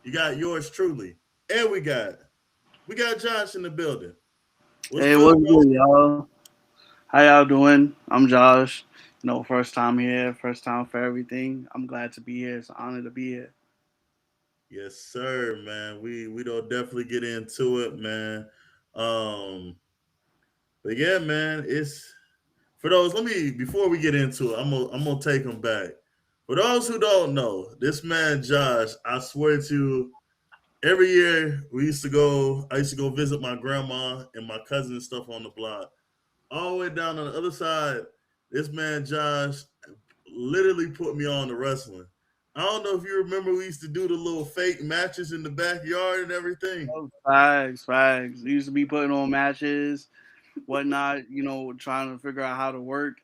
You got yours truly, and we got Josh in the building. What's Hey, good, what's bro? good, y'all? How y'all doing? I'm Josh. First time here, first time for everything. I'm glad to be here. It's an honor to be here. Yes, sir, man. We don't definitely get into it, man. Um, but yeah, man, it's for those. Let me before we get into it, I'm gonna take them back. For those who don't know, this man Josh, I swear to you, every year we used to go. I used to go visit my grandma and my cousin and stuff on the block. All the way down on the other side, this man Josh literally put me on to wrestling. I don't know if you remember we used to do the little fake matches in the backyard and everything. Oh, facts, facts. We used to be putting on matches, whatnot. Trying to figure out how to work.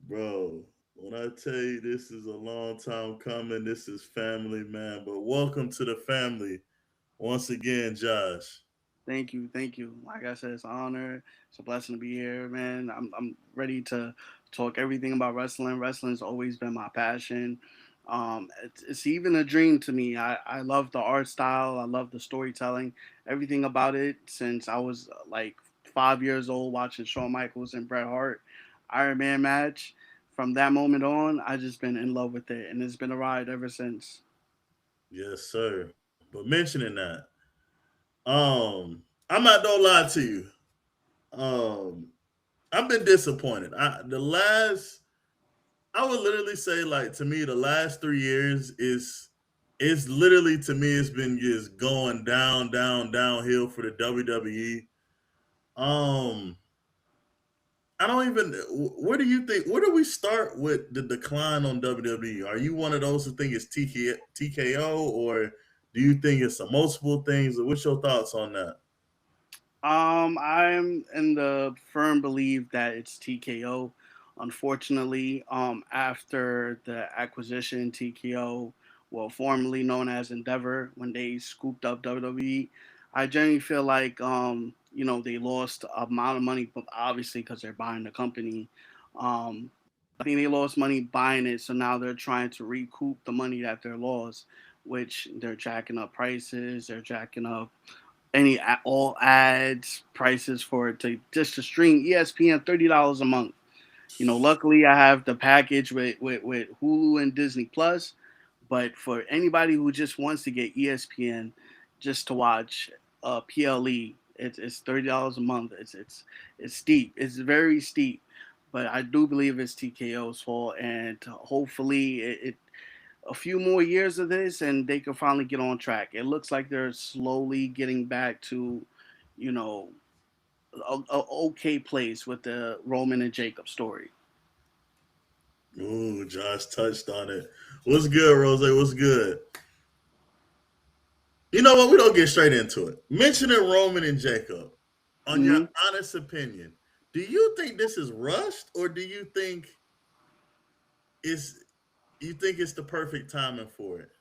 Bro, when I tell you this is a long time coming, this is family, man. But welcome to the family once again, Josh. Thank you, thank you. Like I said, it's an honor. It's a blessing to be here, man. I'm ready to talk everything about wrestling. Wrestling's always been my passion. It's even a dream to me. I love the art style. I love the storytelling. Everything about it since I was like 5 years old watching Shawn Michaels and Bret Hart Iron Man match. From that moment on, I just been in love with it, and it's been a ride ever since. Yes, sir. But mentioning that, I'm not gonna lie to you. Um, I've been disappointed. I would literally say like to me the last 3 years is it's literally to me it's been just going down, down, downhill for the WWE. Um, I don't even. Where do you think? Where do we start with the decline on WWE? Are you one of those who think it's TKO, or do you think it's a multiple things? Or what's your thoughts on that? I'm in the firm belief that it's TKO. Unfortunately, after the acquisition, TKO, well, formerly known as Endeavor, when they scooped up WWE, I genuinely feel like they lost a amount of money, but obviously because they're buying the company. I think they lost money buying it, so now they're trying to recoup the money that they lost, which they're jacking up prices, they're jacking up all ads prices for it to just to stream ESPN $30 a month. Luckily I have the package with Hulu and Disney Plus, but for anybody who just wants to get ESPN just to watch PLE, it's $30 a month. It's steep. It's very steep, but I do believe it's TKO's fault, and hopefully it a few more years of this and they can finally get on track. It looks like they're slowly getting back to, you know, a okay place with the Roman and Jacob story. Ooh, Josh touched on it. What's good, Rose? What's good? You know what? We don't get straight into it. Mentioning Roman and Jacob, on your Hmm. honest opinion, do you think this is rushed, or do it's you think it's the perfect timing for it?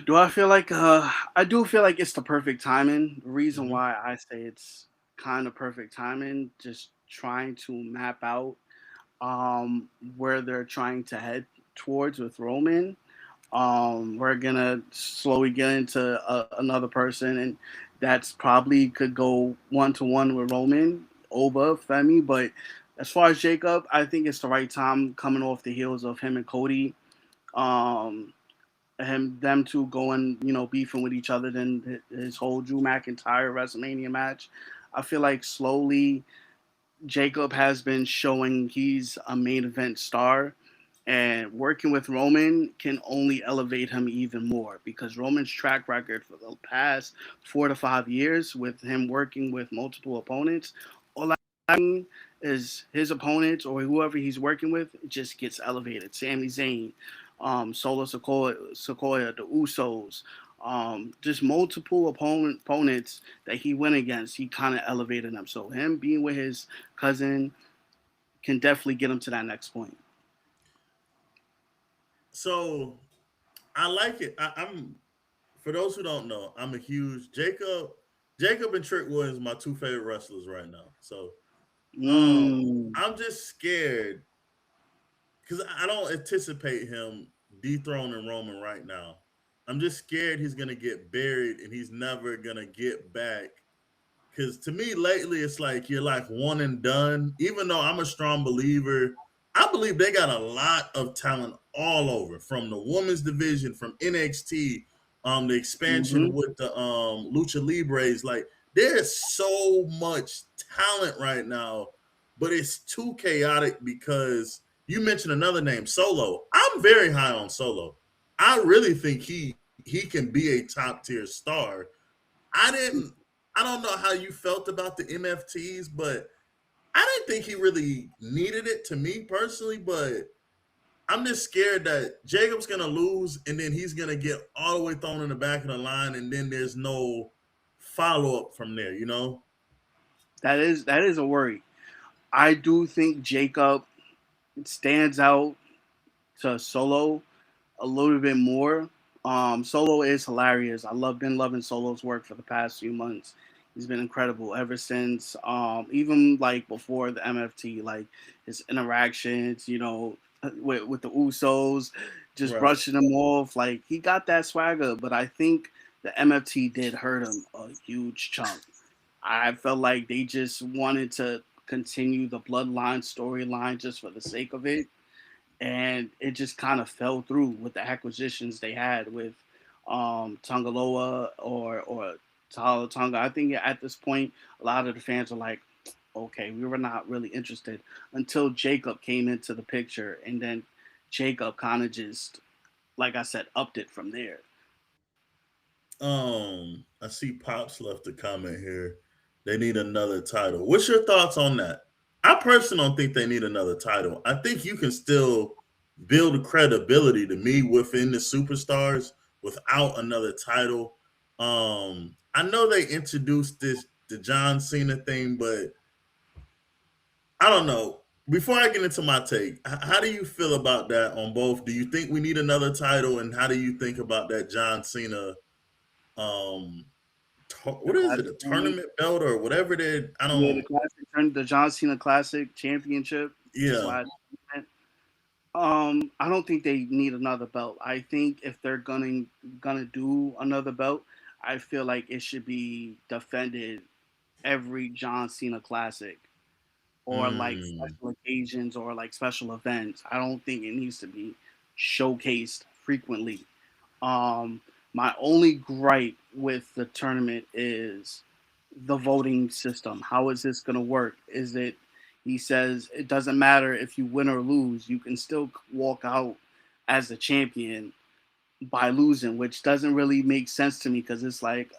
Do I feel like I do feel like it's the perfect timing. The reason Hmm. why I say it's kind of perfect timing, just trying to map out where they're trying to head towards with Roman. We're gonna slowly get into another person, and that's probably could go 1-to-1 with Roman over Femi. But as far as Jacob, I think it's the right time coming off the heels of him and Cody. Um, them two going, beefing with each other. Then his whole Drew McIntyre WrestleMania match. I feel like slowly Jacob has been showing he's a main event star, and working with Roman can only elevate him even more because Roman's track record for the past 4 to 5 years with him working with multiple opponents, all I mean is his opponents or whoever he's working with just gets elevated. Sami Zayn, Solo Sequoia, the Usos, just multiple opponents that he went against, he kind of elevated them. So him being with his cousin can definitely get him to that next point. So I like it. I'm for those who don't know, I'm a huge Jacob and Trick Williams, my two favorite wrestlers right now. So Mm. I'm just scared because I don't anticipate him dethroning Roman right now. I'm just scared he's gonna get buried and he's never gonna get back. Because to me, lately, it's like you're like one and done. Even though I'm a strong believer, I believe they got a lot of talent all over, from the women's division, from NXT, the expansion Hmm. with the Lucha Libres. Like there's so much talent right now, but it's too chaotic because you mentioned another name, Solo. I'm very high on Solo. I really think he can be a top tier star. I didn't I don't know how you felt about the MFTs, but I didn't think he really needed it to me personally, but I'm just scared that Jacob's gonna lose and then he's gonna get all the way thrown in the back of the line and then there's no follow up from there, you know? That is a worry. I do think Jacob stands out to Solo a little bit more. Solo is hilarious. Been loving Solo's work for the past few months. He's been incredible ever since, even like before the MFT, like his interactions, with the Usos, just Right. brushing them off. Like he got that swagger, but I think the MFT did hurt him a huge chunk. I felt like they just wanted to continue the bloodline storyline just for the sake of it, and it just kind of fell through with the acquisitions they had with Tongaloa or Tala Tonga. I think at this point, a lot of the fans are like, okay, we were not really interested until Jacob came into the picture, and then Jacob kind of just, like I said, upped it from there. I see Pops left a comment here. They need another title. What's your thoughts on that? I personally don't think they need another title. I think you can still build credibility to me within the superstars without another title. I know they introduced this the John Cena thing, but I don't know. Before I get into my take, how do you feel about that on both? Do you think we need another title, and how do you think about that John Cena um The what is it, classic, a tournament belt or whatever they I yeah, the don't classic, the John Cena Classic Championship. That's yeah. why. I don't think they need another belt. I think if they're gonna do another belt, I feel like it should be defended every John Cena Classic or like Mm. special occasions or like special events. I don't think it needs to be showcased frequently. Um, my only gripe with the tournament is the voting system. How is this going to work? Is it, he says, it doesn't matter if you win or lose, you can still walk out as the champion by losing, which doesn't really make sense to me because it's like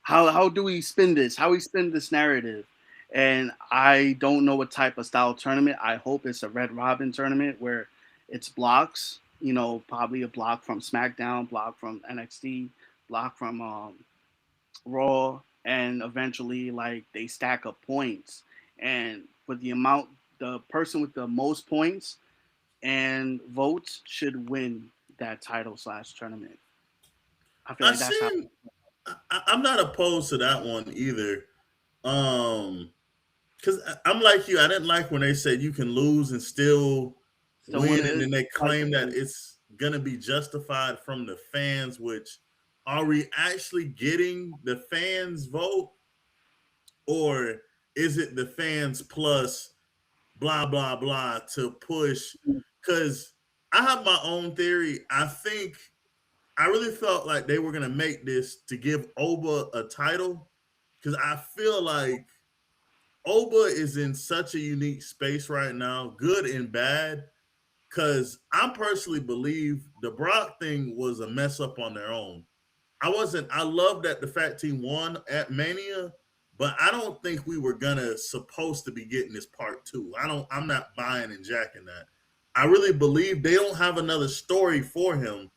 how do we spin this? How we spin this narrative? And I don't know what type of style tournament. I hope it's a Red Robin tournament where it's blocks. Probably a block from SmackDown, block from NXT, block from Raw, and eventually like they stack up points. And with the amount, the person with the most points and votes should win that title slash tournament. I feel I like that's how. seen I'm not opposed to that one either. Um because I'm like you, I didn't like when they said you can lose and still Still win win, and it. then they Like, claim that it's gonna be justified from the fans, which are we actually getting the fans vote, or is it the fans plus blah blah blah to push? Because I have my own theory. I think I really felt like they were gonna make this to give Oba a title, because I feel like Oba is in such a unique space right now, good and bad. Because I personally believe the Brock thing was a mess up on their own. I love that the Fat Team won at Mania, but I don't think we were gonna supposed to be getting this part two. I'm not buying and jacking that. I really believe they don't have another story for him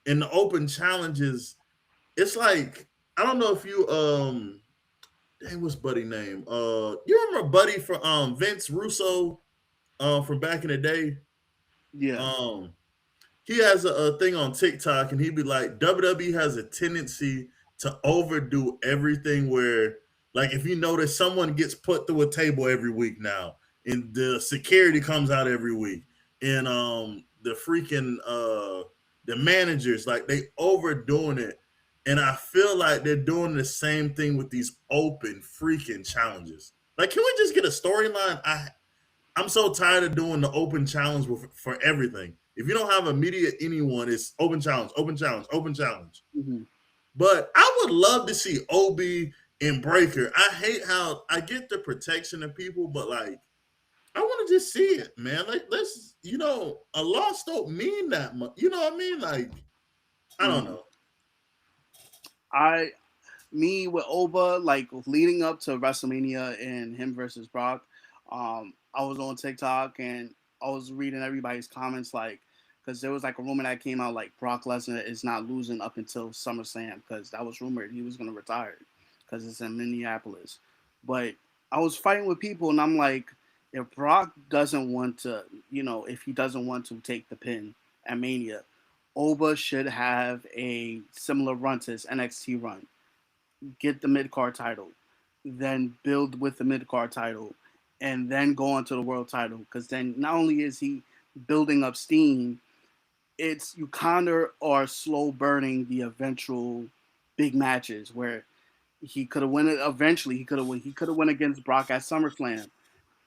in the open challenges. It's like, I don't know if you dang, what's Buddy name? You remember Buddy from Vince Russo from back in the day? yeah. Um he has a thing on TikTok, and he'd be like, WWE has a tendency to overdo everything, where like if you notice someone gets put through a table every week now and the security comes out every week. and the freaking the managers, like they overdoing it. And I feel like they're doing the same thing with these open freaking challenges. Like, can we just get a storyline? I'm so tired of doing the open challenge for everything. If you don't have immediate anyone, it's open challenge, open challenge, open challenge. Mm-hmm. But I would love to see Obi and Breaker. I hate how I get the protection of people, but like I want to just see it, man. Like let's, a loss don't mean that much. You know what I mean? Like I don't Mm-hmm. know. I Me with Oba, like leading up to WrestleMania and him versus Brock, I was on TikTok and I was reading everybody's comments, like, because there was like a rumor that came out like Brock Lesnar is not losing up until SummerSlam, because that was rumored he was going to retire because it's in Minneapolis. But I was fighting with people and I'm like, if Brock doesn't want to, if he doesn't want to take the pin at Mania, Oba should have a similar run to his NXT run, get the mid card title, then build with the mid card title, and then go on to the world title. Because then not only is he building up steam, it's you kind of are slow burning the eventual big matches where he could have won it eventually. He could have won against Brock at SummerSlam,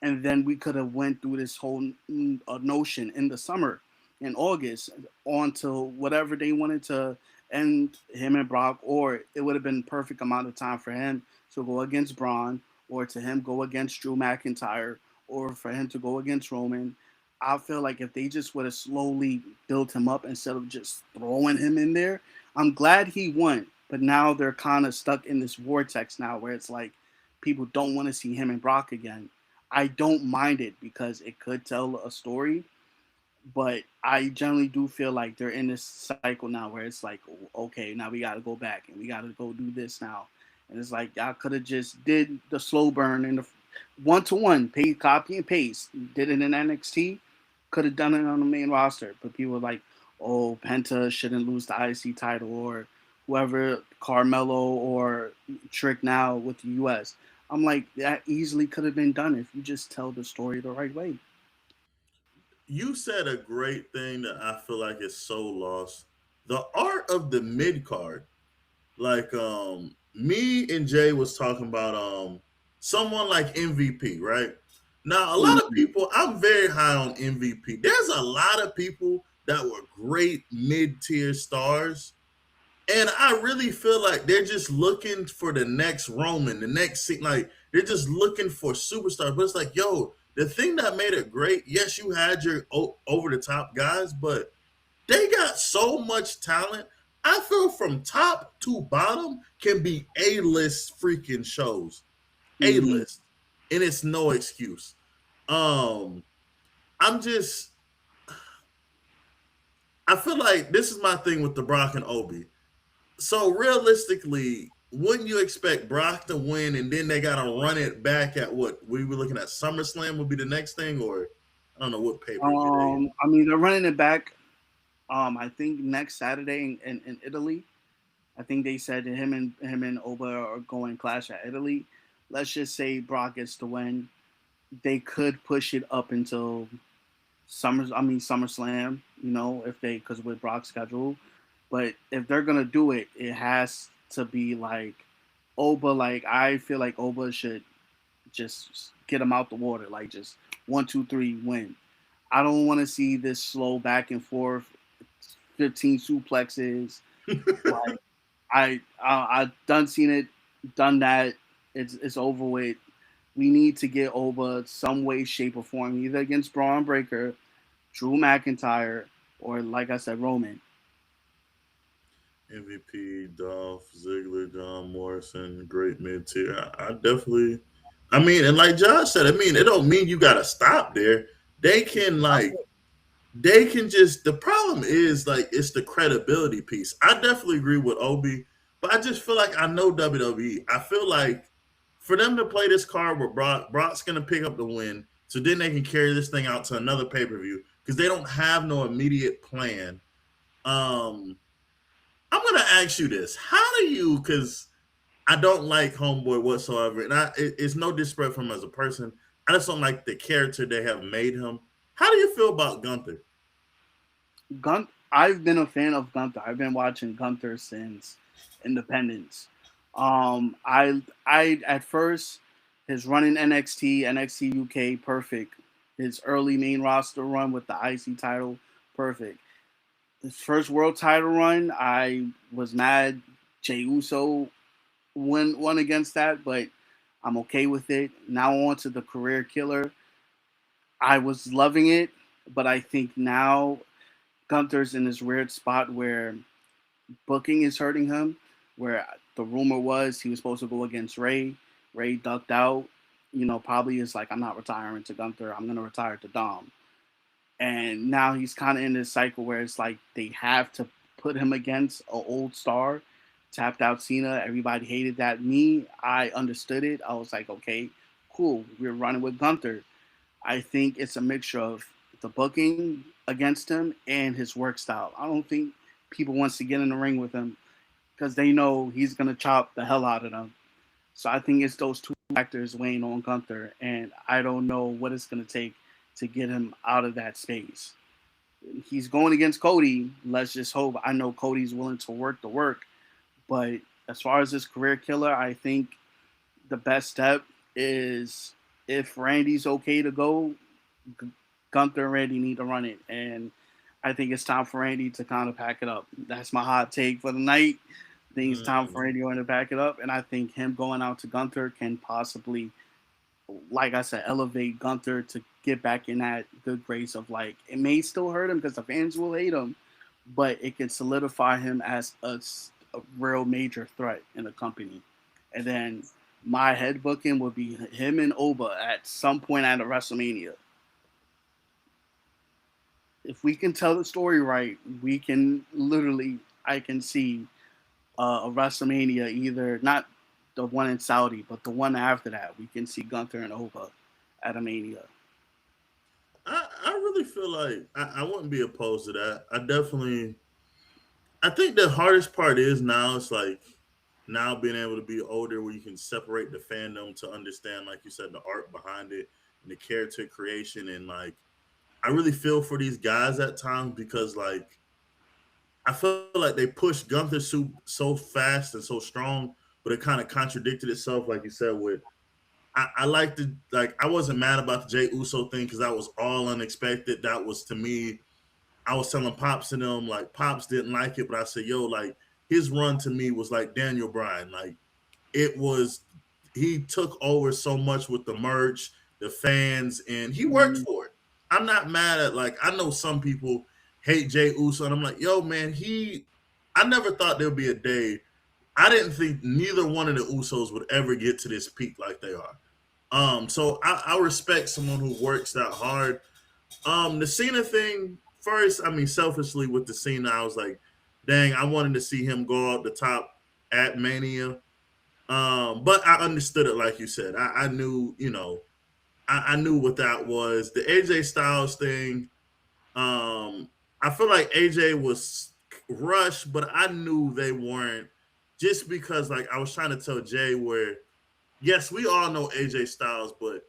and then we could have went through this whole notion in the summer in August on to whatever they wanted to end him and Brock, or it would have been perfect amount of time for him to go against Braun, or to him go against Drew McIntyre, or for him to go against Roman. I feel like if they just would have slowly built him up instead of just throwing him in there, I'm glad he won. But now they're kind of stuck in this vortex now where it's like people don't want to see him and Brock again. I don't mind it because it could tell a story, but I generally do feel like they're in this cycle now where it's like, okay, now we got to go back and we got to go do this now, and it's like y'all could have just did the slow burn and the 1-to-1, pay copy and paste, did it in NXT, could have done it on the main roster, but people are like, oh, Penta shouldn't lose the IC title, or whoever, Carmelo or Trick now with the US. I'm like, that easily could have been done if you just tell the story the right way. You said a great thing that I feel like is so lost. The art of the mid card. Like me and Jay was talking about someone like MVP, right? Now a lot of Mm-hmm. people, I'm very high on MVP. There's a lot of people that were great mid-tier stars, and I really feel like they're just looking for the next Roman, the next like they're just looking for superstars. But it's like, yo, the thing that made it great, yes, you had your over the top guys, but they got so much talent. I feel from top to bottom can be A-list freaking shows. Mm-hmm. A-list. And it's no excuse. Um, I'm just I feel like this is my thing with the Brock and Obi. So realistically, wouldn't you expect Brock to win and then they gotta run it back at what we were looking at? SummerSlam would be the next thing, or I don't know what pay-per-view they in. I mean, they're running it back. I think next Saturday in Italy. I think they said that him and Oba are going clash at Italy. Let's just say Brock gets the win. They could push it up until SummerSlam. If they, because with Brock's schedule. But if they're gonna do it, it has to be like Oba. Like, I feel like Oba should just get him out the water. Like, just 1, 2, 3, win. I don't want to see this slow back and forth, 15 suplexes. Like, I've done seen it, done that. It's over with. We need to get over some way, shape, or form, either against Braun Breaker, Drew McIntyre, or like I said, Roman. MVP, Dolph Ziggler, John Morrison, great mid tier. I definitely, I mean, and like Josh said, I mean, it don't mean you got to stop there. They can they can just. The problem is like it's the credibility piece. I definitely agree with Obi, but I just feel like I know WWE. I feel like for them to play this card with Brock, Brock's gonna pick up the win, so then they can carry this thing out to another pay per view because they don't have no immediate plan. Um, I'm gonna ask you this: how do you? Because I don't like Homeboy whatsoever, and it's no disrespect from him as a person. I just don't like the character they have made him. How do you feel about Gunther? I've been a fan of Gunther. I've been watching Gunther since Independence. I at first his run in NXT UK, perfect. His early main roster run with the IC title, perfect. His first world title run, I was mad. Jey Uso won against that, but I'm okay with it. Now on to the career killer. I was loving it, but I think now Gunther's in this weird spot where booking is hurting him. Where the rumor was he was supposed to go against Ray. Ray ducked out. Probably is like, I'm not retiring to Gunther. I'm gonna retire to Dom. And now he's kind of in this cycle where it's like they have to put him against an old star. Tapped out Cena. Everybody hated that. Me, I understood it. I was like, okay, cool. We're running with Gunther. I think it's a mixture of the booking against him and his work style. I don't think people wants to get in the ring with him because they know he's gonna chop the hell out of them. So I think it's those two factors weighing on Gunther, and I don't know what it's gonna take to get him out of that space. He's going against Cody. Let's just hope. I know Cody's willing to work the work, but as far as his career killer, I think the best step is if Randy's okay to go, Gunther and Randy need to run it. And I think it's time for Randy to kind of pack it up. That's my hot take for the night. I think it's time for Mm. Randy to pack it up. And I think him going out to Gunther can possibly, like I said, elevate Gunther to get back in that good grace of, like, it may still hurt him because the fans will hate him, but it can solidify him as a real major threat in the company. And then my head booking would be him and Oba at some point at a WrestleMania. If we can tell the story right, we can literally, I can see a WrestleMania, either not the one in Saudi, but the one after that. We can see Gunther and Oba at a Mania. I really feel like I wouldn't be opposed to that. I think the hardest part is now it's like now being able to be older where you can separate the fandom to understand, like you said, the art behind it and the character creation. And like I really feel for these guys at times because like I feel like they pushed Gunther so fast and so strong, but it kind of contradicted itself, like you said, with I like the like I wasn't mad about the Jey Uso thing because that was all unexpected. That was to me, I was telling Pops and them, like Pops didn't like it, but I said, yo, like his run to me was like Daniel Bryan. Like it was he took over so much with the merch, the fans, and he worked Mm-hmm. for it. I'm not mad at like I know some people hate Jey Uso, and I'm like, yo, man, I never thought there'd be a day. I didn't think neither one of the Usos would ever get to this peak like they are. So I respect someone who works that hard. The Cena thing, first, I mean, selfishly with the Cena, I was like, dang, I wanted to see him go out the top at Mania. But I understood it, like you said. I knew, I knew what that was. The AJ Styles thing, I feel like AJ was rushed, but I knew they weren't just because, like, I was trying to tell Jay where, yes, we all know AJ Styles, but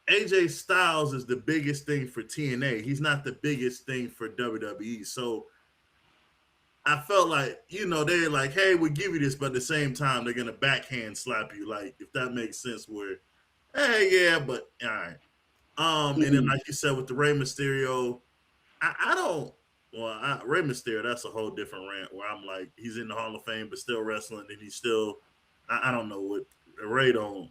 AJ Styles is the biggest thing for TNA. He's not the biggest thing for WWE. So I felt like, they're like, hey, we'll give you this, but at the same time, they're gonna backhand slap you, like if that makes sense. Where, hey, yeah, but all right. And then Mm-hmm. like you said with the Rey Mysterio, I don't. Well, Rey Mysterio, that's a whole different rant where I'm like, he's in the Hall of Fame, but still wrestling, and he's still. I don't know what Ray don't.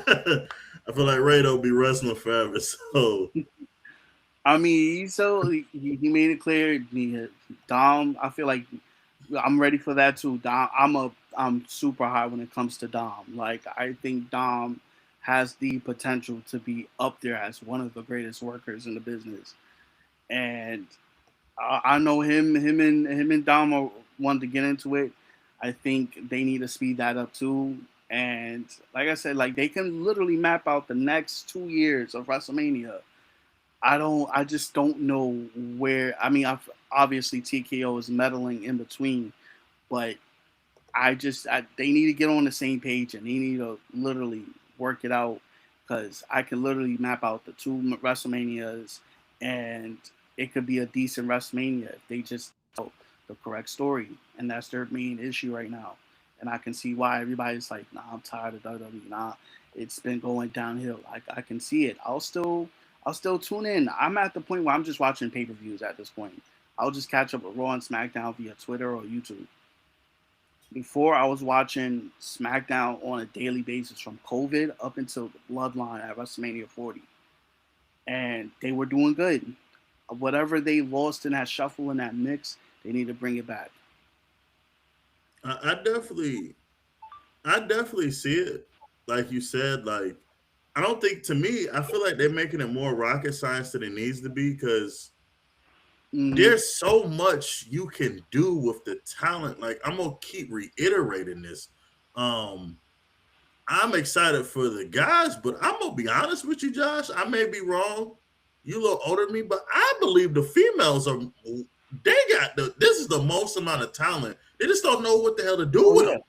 I feel like Ray don't be wrestling forever. So I mean, so he made it clear. Dom, I feel like I'm ready for that too. Dom, I'm super high when it comes to Dom. Like, I think Dom has the potential to be up there as one of the greatest workers in the business. And I know him and Dom are wanting to get into it. I think they need to speed that up too. And like I said, like, they can literally map out the next 2 years of WrestleMania. I just don't know where. I mean, obviously TKO is meddling in between, but they need to get on the same page and they need to literally work it out because I can literally map out the two WrestleManias and it could be a decent WrestleMania if they just tell the correct story, and that's their main issue right now. And I can see why everybody's like, "Nah, I'm tired of WWE. Nah, it's been going downhill." I can see it. I'll still tune in. I'm at the point where I'm just watching pay-per-views at this point. I'll just catch up with Raw and SmackDown via Twitter or YouTube. Before, I was watching SmackDown on a daily basis from COVID up until the Bloodline at WrestleMania 40, and they were doing good. Whatever they lost in that shuffle in that mix, they need to bring it back. I definitely, I definitely see it. Like you said, like I don't think to me, I feel like they're making it more rocket science than it needs to be because Mm-hmm. there's so much you can do with the talent. Like I'm gonna keep reiterating this. Um, I'm excited for the guys, but I'm gonna be honest with you, Josh. I may be wrong. You a little older than me, but I believe the females are. They got the. This is the most amount of talent. They just don't know what the hell to do Oh with yeah, them.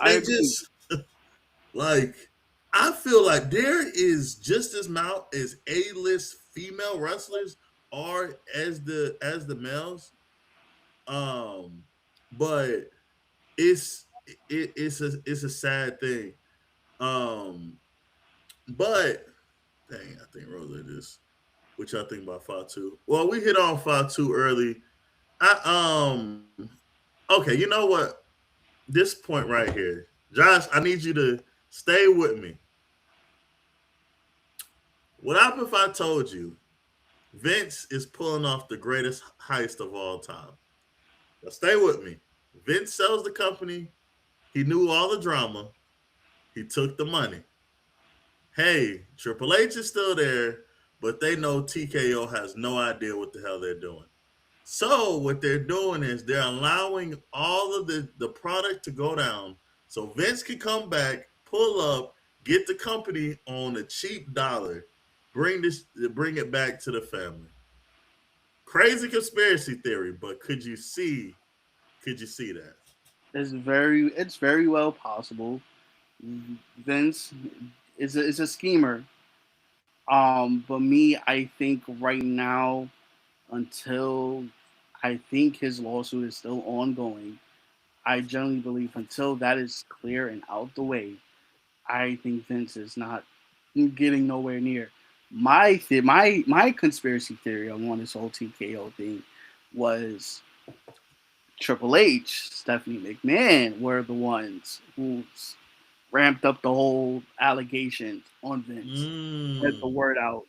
I They agree. just like. I feel like there is just as amount as A-list female wrestlers are as the males. Um, but it's a sad thing. Um, but dang, I think Rosa this. What y'all think about Fatu? Well, we hit on Fatu early. Okay, you know what? This point right here, Josh, I need you to stay with me. What happened if I told you Vince is pulling off the greatest heist of all time? Now stay with me. Vince sells the company. He knew all the drama. He took the money. Hey, Triple H is still there, but they know TKO has no idea what the hell they're doing. So what they're doing is they're allowing all of the product to go down so Vince can come back, pull up, get the company on a cheap dollar, bring it back to the family. Crazy conspiracy theory, but could you see that? It's very well possible. Vince is a schemer. But me, I think right now, until I think his lawsuit is still ongoing, I generally believe until that is clear and out the way, I think Vince is not getting nowhere near. My conspiracy theory on this whole TKO thing was Triple H, Stephanie McMahon were the ones who ramped up the whole allegations on Vince, get the Mm. word out,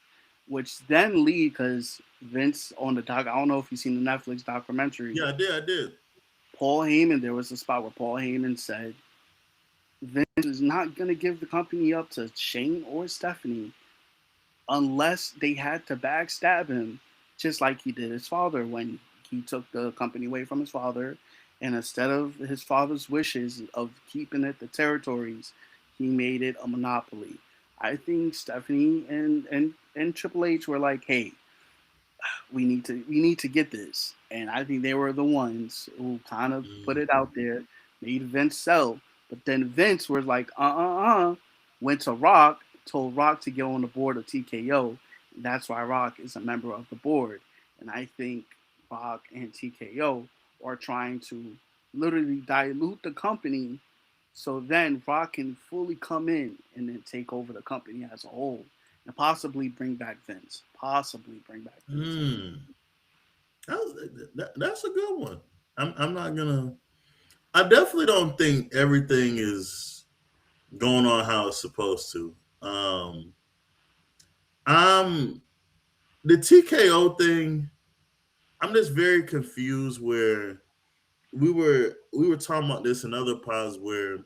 which then lead because Vince on the doc. I don't know if you've seen the Netflix documentary. Yeah, I did. I did. Paul Heyman, there was a spot where Paul Heyman said Vince is not going to give the company up to Shane or Stephanie unless they had to backstab him, just like he did his father when he took the company away from his father. And instead of his father's wishes of keeping it the territories, he made it a monopoly. I think Stephanie and Triple H were like, "Hey, we need to get this," and I think they were the ones who kind of put it Mm. out there, made Vince sell. But then Vince was like, went to Rock, told Rock to get on the board of TKO. And that's why Rock is a member of the board. And I think Rock and TKO are trying to literally dilute the company so then Rock can fully come in and then take over the company as a whole and possibly bring back Vince. Possibly bring back Vince. Mm. That's a good one. I'm not gonna. I definitely don't think everything is going on how it's supposed to. I'm the TKO thing. I'm just very confused. Where we were talking about this in other pods where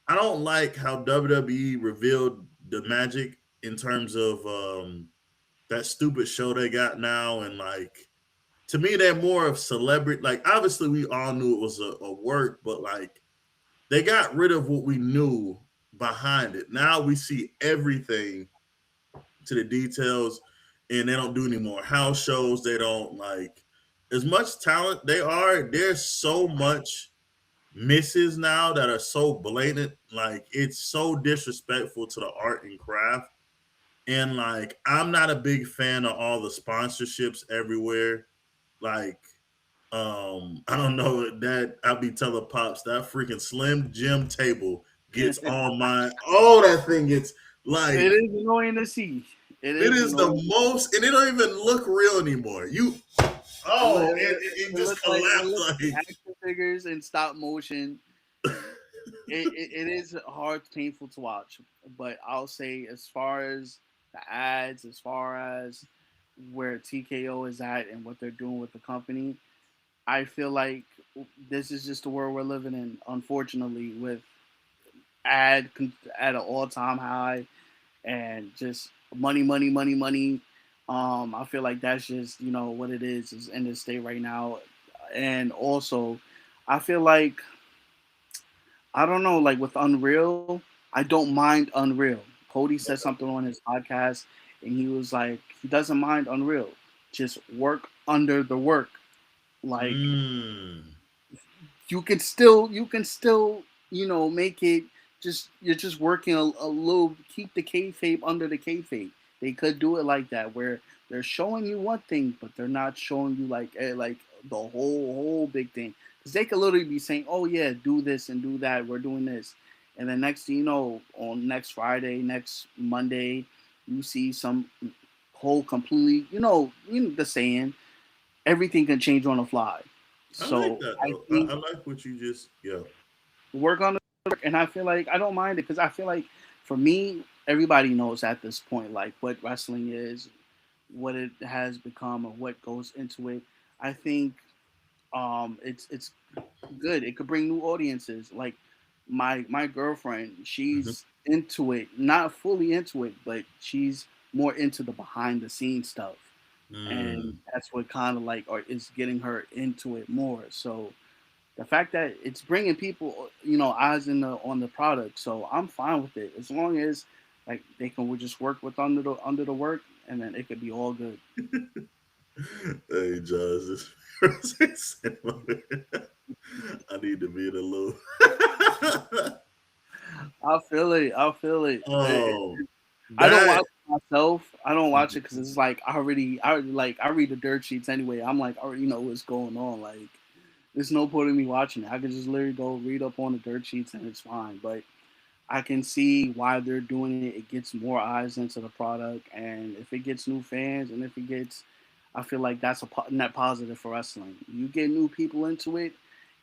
I don't like how WWE revealed the magic in terms of that stupid show they got now, and like to me they're more of celebrity. Like obviously we all knew it was a work, but like they got rid of what we knew behind it. Now we see everything to the details, and they don't do any more house shows. They don't like as much talent they are. There's so much misses now that are so blatant. Like it's so disrespectful to the art and craft. And like, I'm not a big fan of all the sponsorships everywhere. Like, I don't know that I'll be telling pops that freaking Slim Jim table gets on my. Oh, that thing gets It like, is annoying to see. It it is is the annoying. most, and it don't even look real anymore. You, It, look, oh, it it just look like it collapsed looks like like. action figures in stop motion. It is hard, painful to watch. But I'll say, as far as the ads, as far as where TKO is at and what they're doing with the company, I feel like this is just the world we're living in. Unfortunately, with ad at an all time high and just money, money, money, money. I feel like that's just what it is in this state right now, and also, I feel like I don't know, like with Unreal, I don't mind Unreal. Cody said something on his podcast, and he was like, he doesn't mind Unreal, just work under the work. Like Mm. you can still make it, just you're just working a little, keep the kayfabe under the kayfabe. They could do it like that, where they're showing you one thing but they're not showing you like the whole big thing, because they could literally be saying, oh yeah, do this and do that, we're doing this, and then next thing you know, on next Friday, next Monday, you see some whole completely, the saying, everything can change on the fly. I like So that I though. think I like what you just, yeah. work on the work, and I feel like I don't mind it, because I feel like, for me, everybody knows at this point like what wrestling is, what it has become, or what goes into it. I think it's good. It could bring new audiences. Like my girlfriend, Mhm. she's into it, not fully into it, but she's more into the behind the scenes stuff, and Mm. that's what kind of like or is getting her into it more. So the fact that it's bringing people, eyes in the on the product, so I'm fine with it as long as like they can we just work with under the work, and then it could be all good. Hey, Josh, this I need to be in a little. I feel it. Oh, I don't that. watch it myself. I don't watch it because it's like I read the dirt sheets anyway. I'm like, I already know what's going on. Like, there's no point in me watching it. I could just literally go read up on the dirt sheets and it's fine. But I can see why they're doing it. It gets more eyes into the product, and if it gets new fans, and if it gets, I feel like that's a net positive for wrestling. You get new people into it,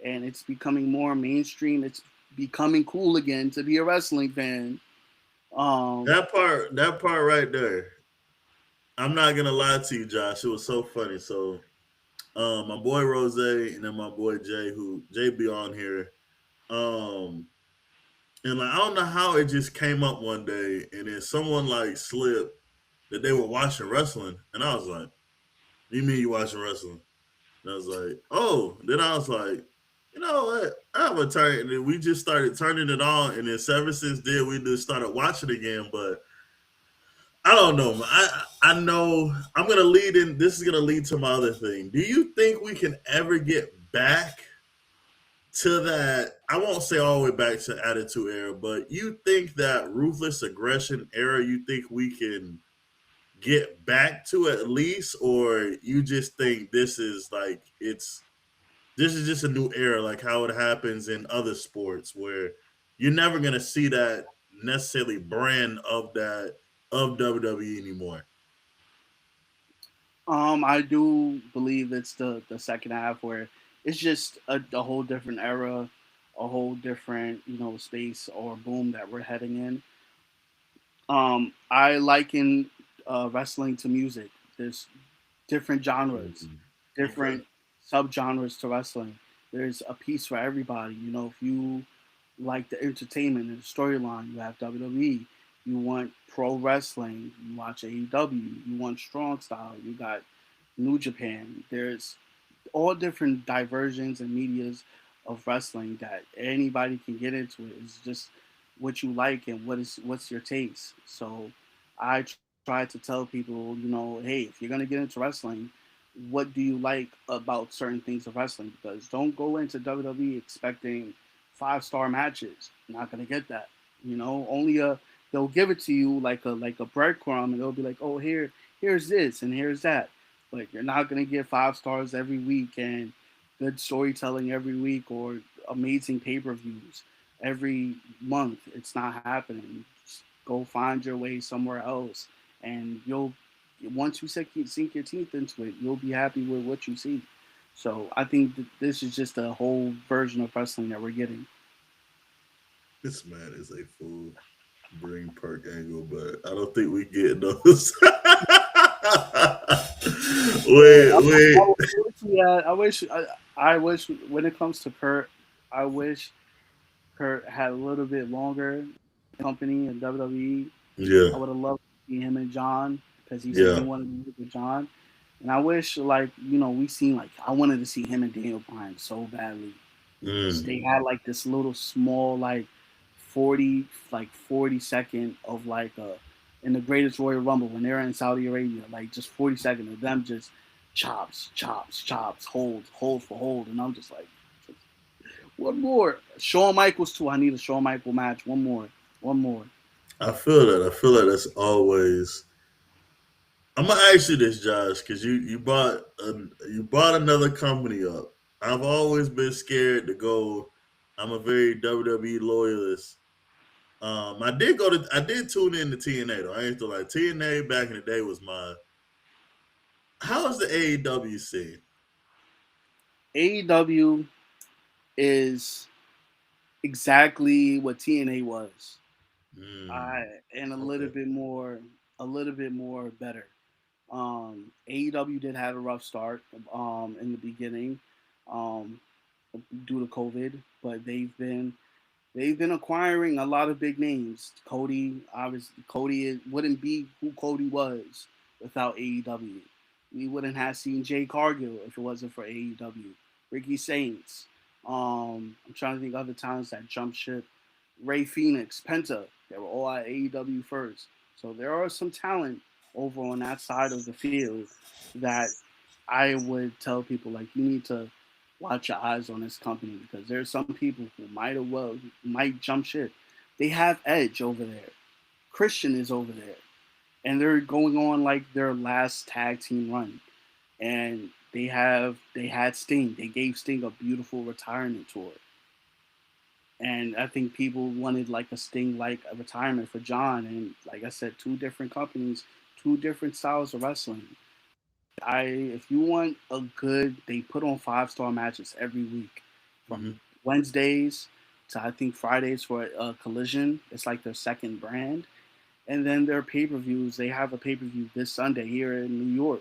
and it's becoming more mainstream. It's becoming cool again to be a wrestling fan. Um, That part right there. I'm not gonna lie to you, Josh. It was so funny. So, my boy Rose and then my boy Jay, who Jay be on here. Um, and like, I don't know how it just came up one day, and then someone like slipped that they were watching wrestling, and I was like, "You mean you watching wrestling?" And I was like, "Oh." Then I was like, "You know what? I have a turn." And then we just started turning it on, and then ever since then we just started watching again. But I don't know. I know I'm gonna lead in. This is gonna lead to my other thing. Do you think we can ever get back to that? I won't say all the way back to Attitude Era, but you think that ruthless aggression era? You think we can get back to at least, or you just think this is like this is just a new era, like how it happens in other sports, where you're never gonna see that necessarily brand of that of WWE anymore. I do believe it's the second half where it's just a whole different era, a whole different space or boom that we're heading in. I liken wrestling to music. There's different genres, Mhm. Okay. different subgenres to wrestling. There's a piece for everybody. If you like the entertainment and the storyline, you have WWE. You want pro wrestling, you watch AEW. You want strong style, you got New Japan. There's all different diversions and medias of wrestling that anybody can get into it. It's just what you like and what's your taste. So I try to tell people, hey, if you're gonna get into wrestling, what do you like about certain things of wrestling? Because don't go into WWE expecting 5-star matches. You're not gonna get that. Only a they'll give it to you like a breadcrumb, and they'll be like, oh, here's this and here's that. But you're not gonna get 5 stars every week and good storytelling every week or amazing pay-per-views every month. It's not happening. Just go find your way somewhere else, and you'll once you sink your teeth into it, you'll be happy with what you see. So I think this is just a whole version of wrestling that we're getting. This man is a fool. Bring perk angle, but I don't think we get those. Yeah, wait. I wish when it comes to Kurt, I wish Kurt had a little bit longer company in WWE. Yeah, I would have loved to see him and John because he said he yeah. wanted to work with John. And I wish, like, we seen, like, I wanted to see him and Daniel Bryan so badly. Mm. They had, like, this little small, like, 40 second of, like, in the greatest Royal Rumble when they were in Saudi Arabia, like, just 40 seconds of them just chops, chops, chops, hold for hold. And I'm just like, one more. Shawn Michaels, too. I need a Shawn Michael match. One more. One more. I feel that. I feel that that's always. I'm gonna ask you this, Josh, because you bought another company up. I've always been scared to go. I'm a very WWE loyalist. I did tune in to TNA though. I ain't still like TNA back in the day was my. How is the AEW scene? AEW is exactly what TNA was. Mm, I and okay. a little bit more better. AEW did have a rough start in the beginning um, due to COVID, but they've been acquiring a lot of big names. Wouldn't be who Cody was without AEW. We wouldn't have seen Jay Cargill if it wasn't for AEW. Ricky Saints. I'm trying to think of other talents that jumped ship. Ray Phoenix, Penta. They were all at AEW first. So there are some talent over on that side of the field that I would tell people like you need to watch your eyes on this company because there's some people who might jump ship. They have Edge over there. Christian is over there. And they're going on like their last tag team run. And they had Sting. They gave Sting a beautiful retirement tour. And I think people wanted like a Sting like a retirement for John. And like I said, two different companies, two different styles of wrestling. If you want a good, they put on 5 star matches every week, from Mm-hmm. Wednesdays to I think Fridays for Collision. It's like their second brand, and then their pay per views. They have a pay per view this Sunday here in New York,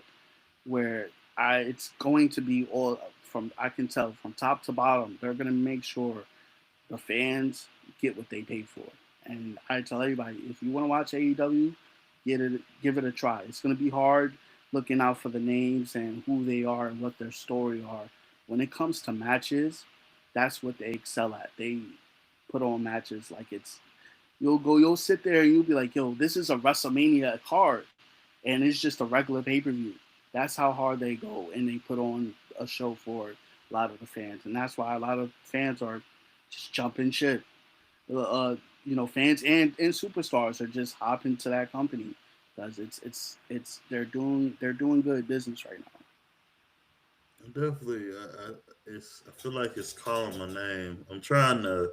where it's going to be all from I can tell from top to bottom. They're gonna make sure the fans get what they paid for. And I tell everybody, if you want to watch AEW, give it a try. It's going to be hard looking out for the names and who they are and what their story are. When it comes to matches, that's what they excel at. They put on matches like you'll sit there and you'll be like, yo, this is a WrestleMania card, and it's just a regular pay per view. That's how hard they go, and they put on a show for a lot of the fans, and that's why a lot of fans are just jumping ship. Fans and superstars are just hopping to that company because they're doing good business right now. Definitely. I feel like it's calling my name. I'm trying to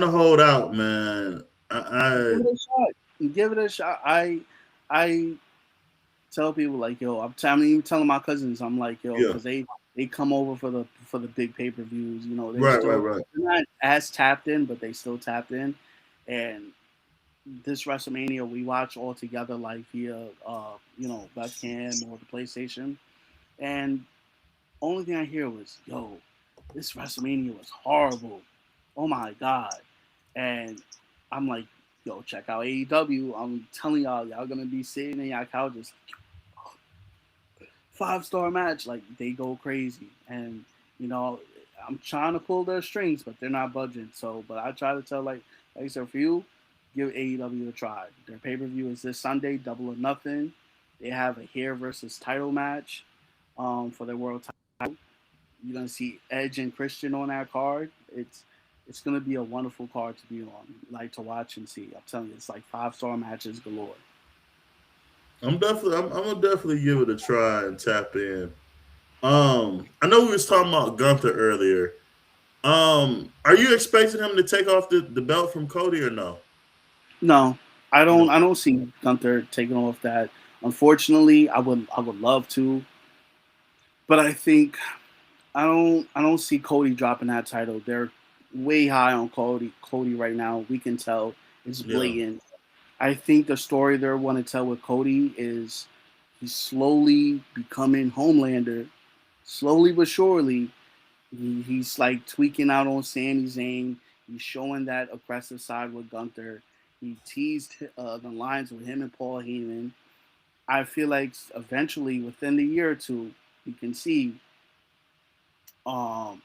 hold out, man. Give it a shot. Give it a shot. I tell people like, yo, I'm even telling my cousins, I'm like, yo, Yeah. because they come over for the big pay per views. Right, right, right. They're not as tapped in, but they still tapped in. And this WrestleMania we watch all together like via webcam or the PlayStation. And only thing I hear was, yo, this WrestleMania was horrible. Oh my god. And I'm like, yo, check out AEW. I'm telling y'all gonna be sitting in y'all couches 5 star match. Like they go crazy. And you know, I'm trying to pull their strings, but they're not budging. So but I try to tell like I said, for you, give AEW a try. Their pay per view is this Sunday, Double or Nothing. They have a hair versus title match for their world title. You're gonna see Edge and Christian on that card. It's gonna be a wonderful card to be on, like to watch and see. I'm telling you, it's like 5-star matches galore. I'm gonna definitely give it a try and tap in. I know we was talking about Gunther earlier. Are you expecting him to take off the belt from Cody or no? No, I No. don't. I don't see Gunther taking off that. Unfortunately, I would love to, but I think I don't see Cody dropping that title. They're way high on Cody right now. We can tell it's Yeah. blatant. I think the story they want to tell with Cody is he's slowly becoming Homelander, slowly but surely. He's like tweaking out on Sami Zayn. He's showing that aggressive side with Gunther. He teased the lines with him and Paul Heyman. I feel like eventually, within the year or two, we can see um,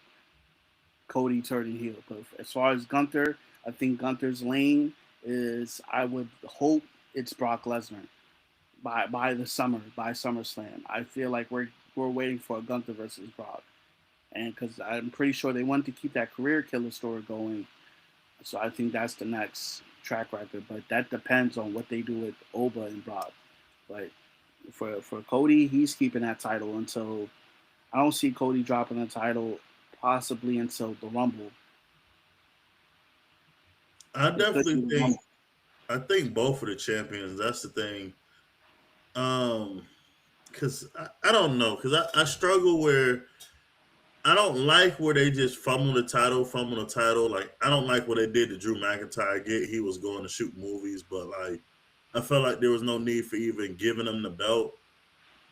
Cody turning heel. But as far as Gunther, I think Gunther's lane is. I would hope it's Brock Lesnar by the summer, by SummerSlam. I feel like we're waiting for a Gunther versus Brock, and because I'm pretty sure they want to keep that career killer story going, so I think that's the next track record. But that depends on what they do with Oba and Brock. But for Cody, he's keeping that title until I don't see Cody dropping the title possibly until the Rumble, I definitely especially the think Rumble. I think both of the champions. That's the thing. Um, because I don't know. Because I struggle where I don't like where they just fumble the title. Like I don't like what they did to Drew McIntyre. I get he was going to shoot movies, but like I felt like there was no need for even giving him the belt.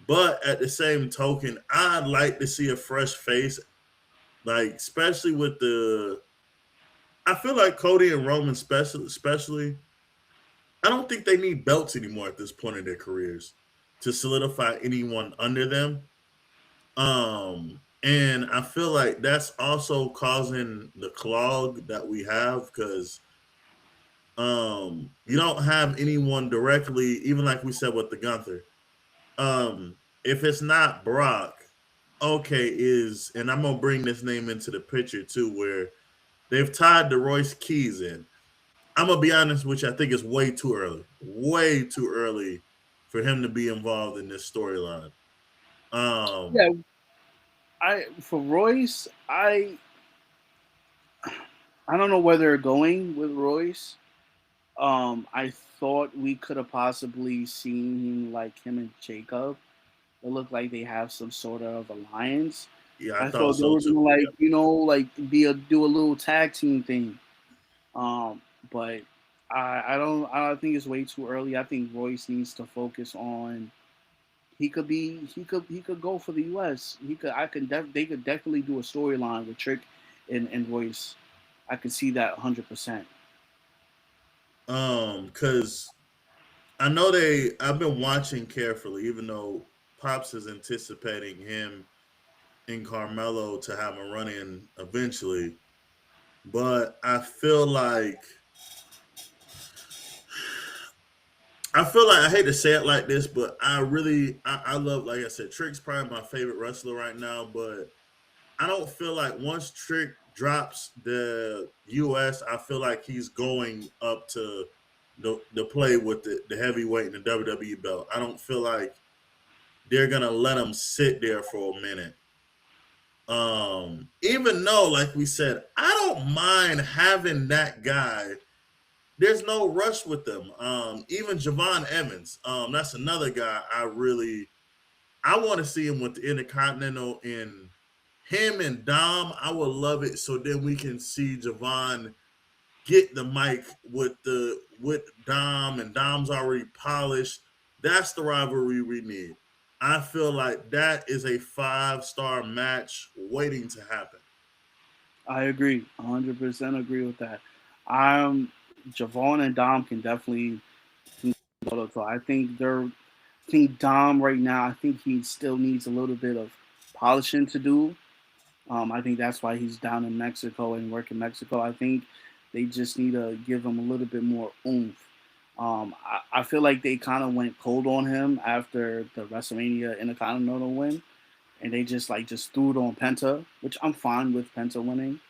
But at the same token, I'd like to see a fresh face, like especially with the. I feel like Cody and Roman, especially, I don't think they need belts anymore at this point in their careers to solidify anyone under them. And I feel like that's also causing the clog that we have because you don't have anyone directly, even like we said with the Gunther. If it's not Brock, okay, is and I'm gonna bring this name into the picture too, where they've tied the Royce Keys in. I'm gonna be honest with you, I think it's way too early for him to be involved in this storyline. Yeah, Um, I for Royce, I don't know where they're going with Royce. I thought we could have possibly seen like him and Jacob. It looked like they have some sort of alliance. yeah, I I thought thought they so were too. gonna like like do a little tag team thing. But I don't think it's way too early. I think Royce needs to focus on. He could go for the U.S. They could definitely do a storyline with Trick and Royce. I could see that 100%. Because I know I've been watching carefully, even though Pops is anticipating him and Carmelo to have a run in eventually. But I feel like I hate to say it like this, but I love, like I said, Trick's probably my favorite wrestler right now. But I don't feel like once Trick drops the US, I feel like he's going up to the play with the heavyweight and the WWE belt. I don't feel like they're gonna let him sit there for a minute. Even though, like we said, I don't mind having that guy. There's no rush with them. Even Javon Evans, that's another guy I want to see him with the Intercontinental in him and Dom. I would love it. So then we can see Javon get the mic with Dom, and Dom's already polished. That's the rivalry we need. I feel like that is a 5-star match waiting to happen. I agree, 100% agree with that. Um, Javon and Dom can definitely go to. I think they're. I think Dom right now. I think he still needs a little bit of polishing to do. I think that's why he's down in Mexico and working Mexico. I think they just need to give him a little bit more oomph. I feel like they kind of went cold on him after the WrestleMania Intercontinental win, and they just threw it on Penta, which I'm fine with Penta winning.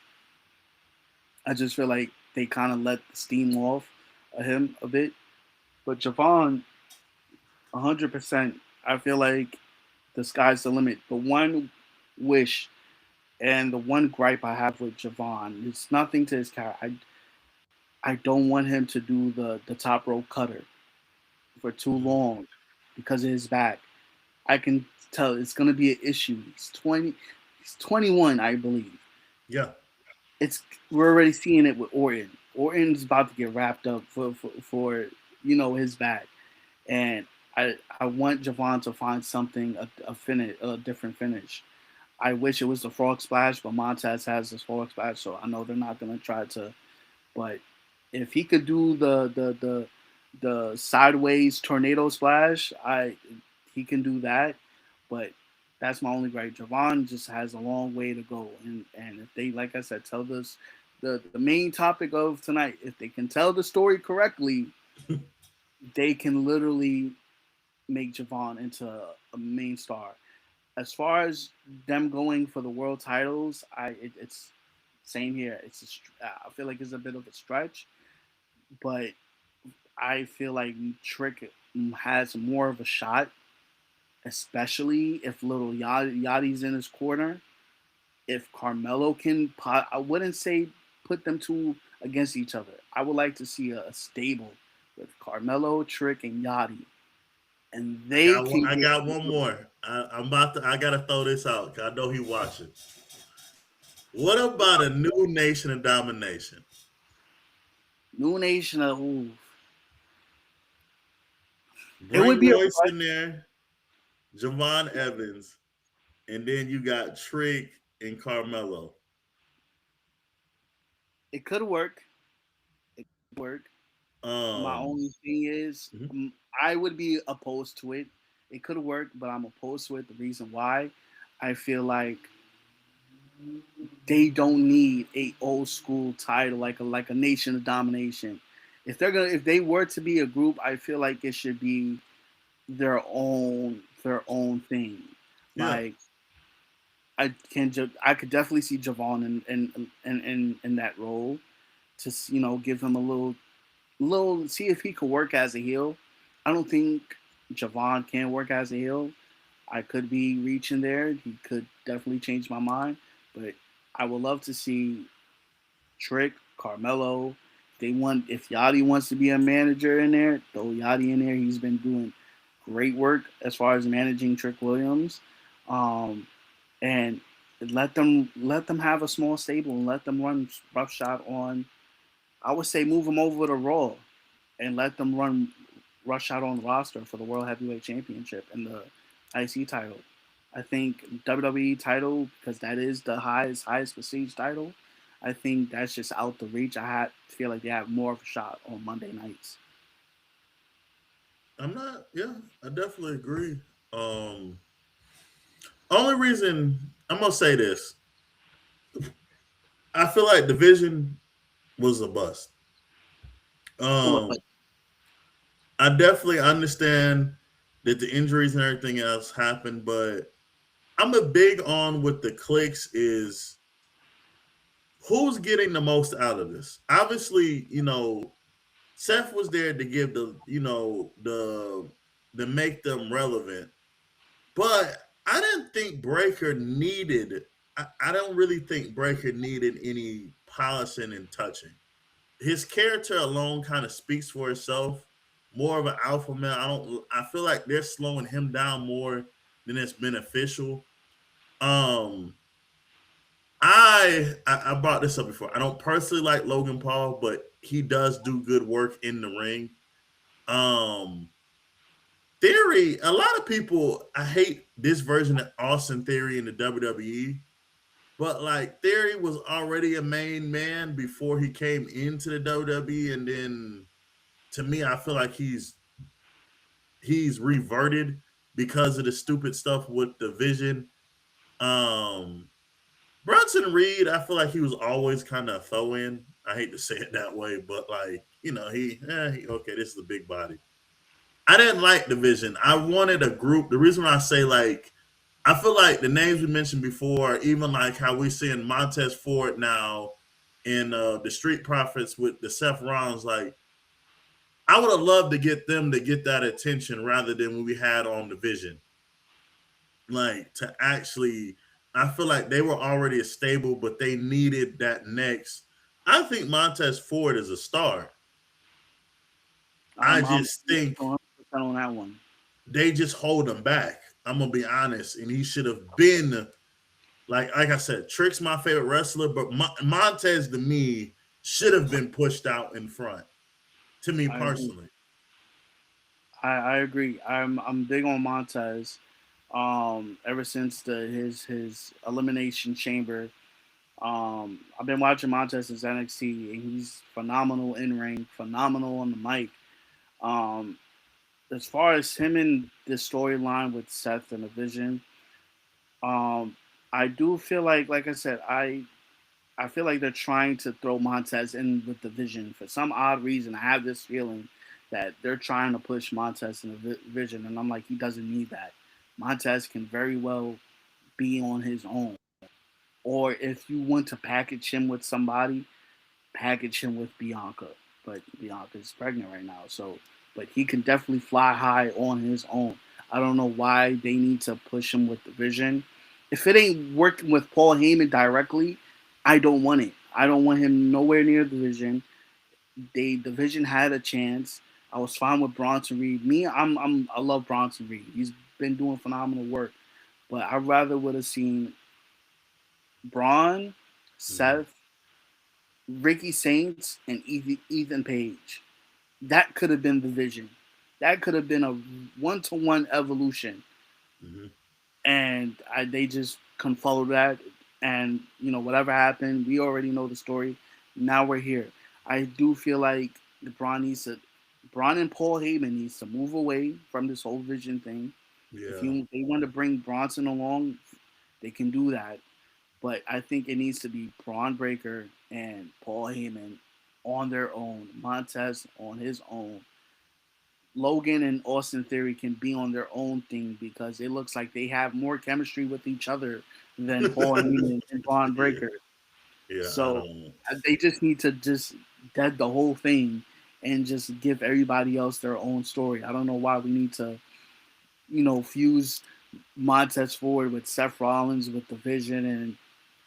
I just feel like they kind of let the steam off of him a bit. But Javon, 100%, I feel like the sky's the limit. The one wish and the one gripe I have with Javon, it's nothing to his character. I don't want him to do the top rope cutter for too Mhm. long because of his back. I can tell it's going to be an issue. He's 21, I believe. Yeah, It's We're already seeing it with Orton. Orton's about to get wrapped up for his back, and I want Javon to find something a different finish. I wish it was the frog splash, but Montez has this frog splash, so I know they're not gonna try to. But if he could do the sideways tornado splash, I he can do that. But that's my only gripe. Javon just has a long way to go, and if they, like I said, tell this the main topic of tonight, if they can tell the story correctly, they can literally make Javon into a main star. As far as them going for the world titles, it's same here. I feel like it's a bit of a stretch, but I feel like Trick has more of a shot, especially if little Yachty's in his corner. If Carmelo can, I wouldn't say put them two against each other. I would like to see a stable with Carmelo, Trick, and Yachty, and I they got one. can I get got one more. I'm about to. I gotta throw this out. 'Cause I know he watching. What about a new nation of domination? New Nation. Ooh, it would Bring be a Royce in there, Javon Evans, and then you got Trick and Carmelo. it could work. It could work. My Um, only thing is, mhm. I would be opposed to it. It could work, but I'm opposed to it. The reason why, I feel like they don't need a old school title like a Nation of Domination. If they were to be a group, I feel like it should be their own thing. Yeah, Like I could definitely see Javon in that role to give him a little see if he could work as a heel. I don't think Javon can work as a heel. I could be reaching there. He could definitely change my mind, but I would love to see Trick, Carmelo. If Yachty wants to be a manager in there, throw Yachty in there. He's been doing great work as far as managing Trick Williams, um, and let them have a small stable and let them run roughshod on. I would say move them over to Raw and let them run rush out on the roster for the World Heavyweight Championship and the IC title. I think WWE title, because that is the highest prestige title. I think that's just out the reach. Feel like they have more of a shot on Monday nights. I'm not. Yeah, I definitely agree. Only reason I'm gonna say this, I feel like division was a bust. But Um, I definitely understand that the injuries and everything else happened, but I'm a big on with the clicks is who's getting the most out of this. Obviously, Seth was there to give the make them relevant, but I didn't think Breaker needed. I don't really think Breaker needed any polishing and touching. His character alone kind of speaks for itself. More of an alpha male. I feel like they're slowing him down more than it's beneficial. Um, I brought this up before. I don't personally like Logan Paul, but he does do good work in the ring. Um, Theory, a lot of people I hate this version of Austin Theory in the WWE, but like Theory was already a main man before he came into the WWE, and then to me, I feel like he's reverted because of the stupid stuff with the Vision. Um, Bronson Reed, I feel like he was always kind of a throw in. I hate to say it that way, but like he okay, this is a big body. I didn't like the Vision. I wanted a group. The reason why I say like I feel like the names we mentioned before, even like how we're seeing Montez Ford now, and the Street Profits with the Seth Rollins. Like, I would have loved to get them to get that attention rather than what we had on Division. Like, to actually, I feel like they were already a stable, but they needed that next. I think Montez Ford is a star. I I'm just think 100% on that one. they just hold him back. I'm gonna be honest, and he should have been like I said, Trick's my favorite wrestler, but Montez to me should have been pushed out in front. To me I agree. personally, I agree. I'm big on Montez. Ever since his elimination chamber, I've been watching Montez since NXT, and he's phenomenal in ring, phenomenal on the mic. Um, as far as him and the storyline with Seth and the Vision, um, I do feel like I said, I feel like they're trying to throw Montez in with the Vision for some odd reason. I have this feeling that they're trying to push Montez in the Vision, and I'm like, he doesn't need that. Montez can very well be on his own. Or if you want to package him with somebody, package him with Bianca. But Bianca's pregnant right now, so but he can definitely fly high on his own. I don't know why they need to push him with the Vision. If it ain't working with Paul Heyman directly, I don't want it. I don't want him nowhere near the Vision. The Vision had a chance. I was fine with Bronson Reed. I love Bronson Reed. He's been doing phenomenal work. But I rather would have seen Braun, mm-hmm. Seth, Ricky Saints, and Ethan Page. That could have been the Vision. That could have been a one-to-one evolution, Mm-hmm. and they just couldn't follow that. And whatever happened, we already know the story. Now we're here. I do feel like Braun and Paul Heyman needs to move away from this whole Vision thing. Yeah, If they want to bring Bronson along, they can do that. But I think it needs to be Braun Breaker and Paul Heyman on their own, Montez on his own. Logan and Austin Theory can be on their own thing because it looks like they have more chemistry with each other than Paul Heyman and Braun yeah, Breaker. yeah. I So don't. they just need to just dead the whole thing and just give everybody else their own story. I don't know why we need to, fuse Montez Ford with Seth Rollins with the Vision, and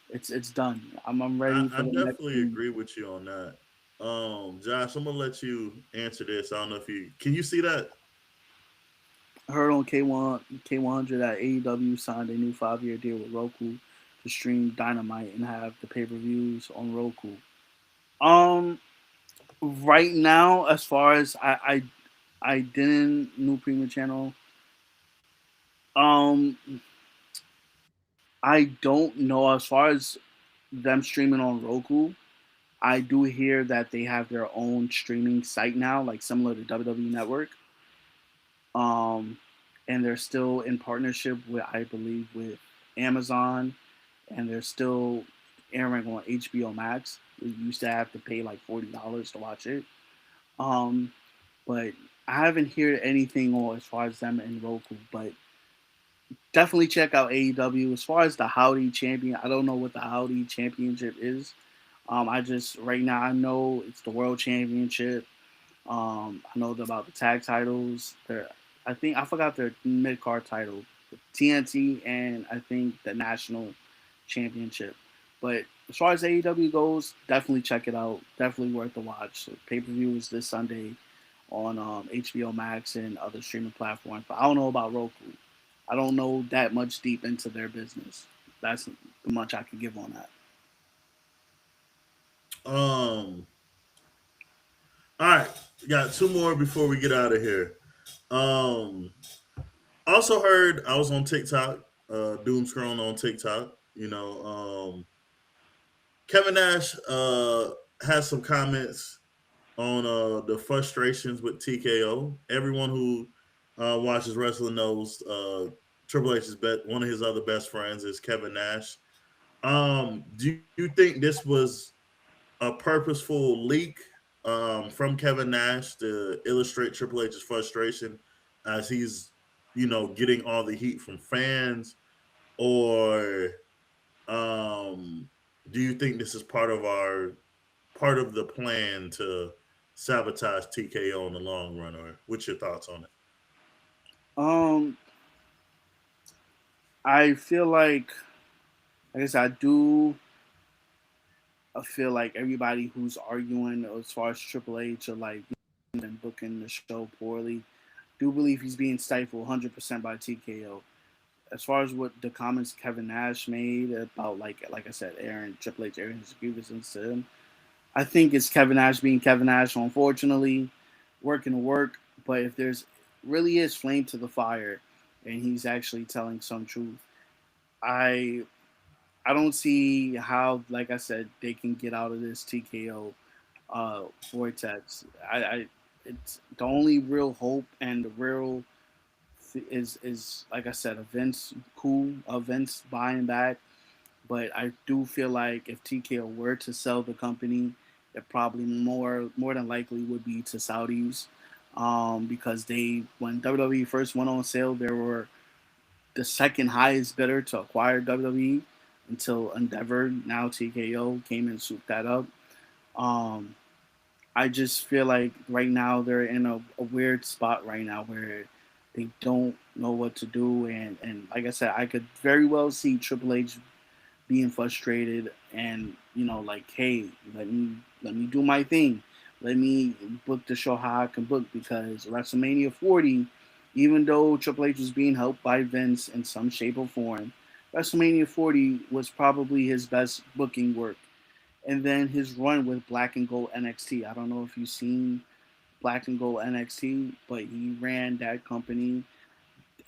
it's done. I'm ready I for the next definitely thing. agree with you on that. Josh, I'm gonna let you answer this. I don't know if you can you see that. Heard on K100 that AEW signed a new 5-year deal with Roku to stream Dynamite and have the pay-per-views on Roku. Um, right now, as far as I didn't new premium channel. Um, I don't know as far as them streaming on Roku. I do hear that they have their own streaming site now, like similar to WWE Network. Um, and they're still in partnership with, I believe, with Amazon, and they're still airing on HBO Max. We used to have to pay like $40 to watch it. Um, but I haven't heard anything on as far as them and Roku. But definitely check out AEW. As far as the Howdy Champion, I don't know what the Howdy Championship is. I just right now I know it's the World Championship. I know about the tag titles. I think I forgot their mid card title, TNT, and I think the national championship. But as far as AEW goes, definitely check it out. Definitely worth the watch. So, pay per view is this Sunday on HBO Max and other streaming platforms. But I don't know about Roku. I don't know that much deep into their business. That's the much I can give on that. Um, all right, got two more before we get out of here. Um, also heard I was on TikTok, doom scrolling on TikTok. Kevin Nash has some comments on the frustrations with TKO. Everyone who watches wrestling knows Triple H's one of his other best friends is Kevin Nash. Do you think this was a purposeful leak from Kevin Nash to illustrate Triple H's frustration as he's, getting all the heat from fans, or do you think this is part of our part of the plan to sabotage TKO in the long run, or what's your thoughts on it? Um, I feel like I said, I feel like everybody who's arguing as far as Triple H or like and booking the show poorly, do believe he's being stifled 100% by TKO. As far as what the comments Kevin Nash made about like I said, Aaron Triple H airing his grievances to him, I think it's Kevin Nash being Kevin Nash. Unfortunately, working to work. But if there's really is flame to the fire, and he's actually telling some truth, I I don't see how, like I said, they can get out of this TKO vortex. I it's the only real hope and the real is like I said, events cool, events buying back. But I do feel like if TKO were to sell the company, it probably more than likely would be to Saudis, because they when WWE first went on sale, there were the second highest bidder to acquire WWE until Endeavor, now TKO, came and swooped that up. Um, I just feel like right now they're in a weird spot right now where they don't know what to do. And like I said, I could very well see Triple H being frustrated and like, hey, let me do my thing, let me book the show how I can book, because WrestleMania 40, even though Triple H was being helped by Vince in some shape or form, WrestleMania 40 was probably his best booking work. And then his run with Black and Gold NXT, I don't know if you've seen Black and Gold NXT, but he ran that company.